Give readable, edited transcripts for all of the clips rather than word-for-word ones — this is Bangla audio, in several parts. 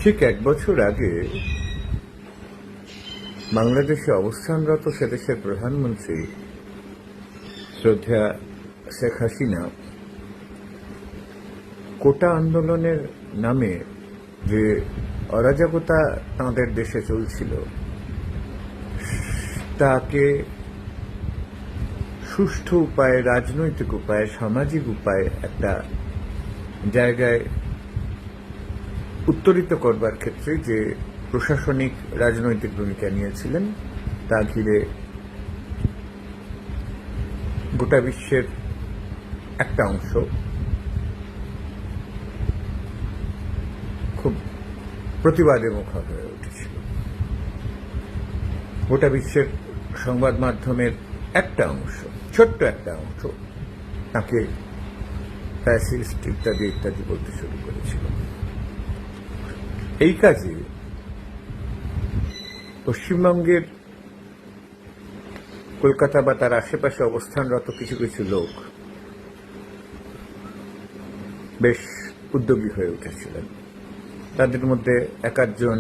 ঠিক এক বছর আগে বাংলাদেশে অবস্থানরত সেদেশের প্রধানমন্ত্রী শ্রদ্ধা শেখ হাসিনা কোটা আন্দোলনের নামে যে অরাজকতা তাঁদের দেশে চলছিল তাকে সুষ্ঠু উপায়ে, রাজনৈতিক উপায়ে, সামাজিক উপায়ে একটা জায়গায় উত্তরিত করবার ক্ষেত্রে যে প্রশাসনিক রাজনৈতিক ভূমিকা নিয়েছিলেন তা ঘিরে গোটা বিশ্বের একটা অংশ খুব প্রতিবাদে মুখর হয়ে উঠেছিল। গোটা বিশ্বের সংবাদ মাধ্যমের একটা অংশ, ছোট্ট একটা অংশ, তাকে ফ্যাসিস্ট ইত্যাদি ইত্যাদি বলতে শুরু করেছিল। এই কাজে পশ্চিমবঙ্গের কলকাতা বা তার আশেপাশে অবস্থানরত কিছু কিছু লোক বেশ উদ্যোগী হয়ে উঠেছিলেন। তাদের মধ্যে একাধজন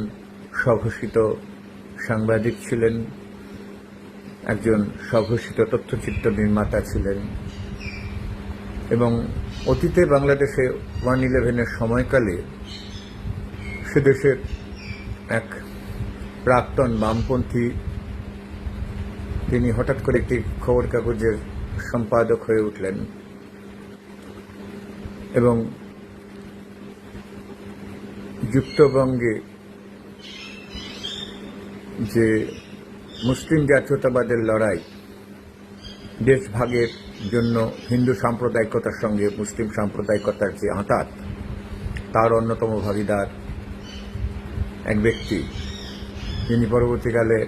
স্বঘোষিত সাংবাদিক ছিলেন, একজন স্বঘোষিত তথ্যচিত্র নির্মাতা ছিলেন এবং অতীতে বাংলাদেশে 1/11-এর সময়কালে সেদেশের এক প্রাক্তন বামপন্থী, তিনি হঠাৎ করে একটি খবর কাগজের সম্পাদক হয়ে উঠলেন এবং যুক্তবঙ্গে যে মুসলিম জাতীয়তাবাদের লড়াই, দেশভাগের জন্য হিন্দু সাম্প্রদায়িকতার সঙ্গে মুসলিম সাম্প্রদায়িকতার যে আঁতাত, তার অন্যতম ভাগিদার এক ব্যক্তি, যিনি পরবর্তীকালে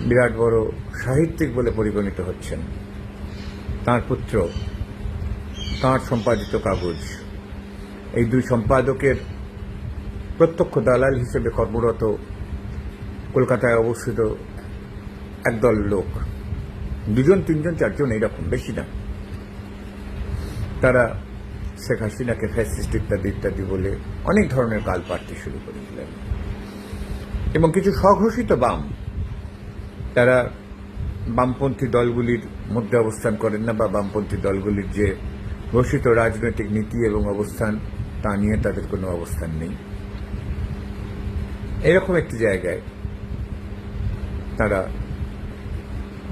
বিরাট বড় সাহিত্যিক বলে পরিগণিত হচ্ছেন, তাঁর পুত্র, তাঁর সম্পাদিত কাগজ, এই দুই সম্পাদকের প্রত্যক্ষ দালাল হিসেবে কর্মরত কলকাতায় অবস্থিত একদল লোক, 2জন 3জন 4জন, এইরকম, বেশি না, তারা শেখ হাসিনাকে ফ্যাসিস্ট ইত্যাদি ইত্যাদি বলে অনেক ধরনের গাল পাড়তে শুরু করেছিলেন। এবং কিছু স্বঘোষিত বাম, তারা বামপন্থী দলগুলির মধ্যে অবস্থান করেন না বা বামপন্থী দলগুলির যে ঘোষিত রাজনৈতিক নীতি এবং অবস্থান তা নিয়ে তাদের কোনো অবস্থান নেই, এরকম একটি জায়গায় তারা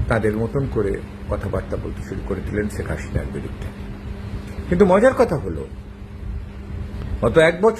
তাদের মতন করে কথাবার্তা বলতে শুরু করে দিলেন শেখ হাসিনার বিরুদ্ধে। কিন্তু মজার কথা হলো, গত এক বছর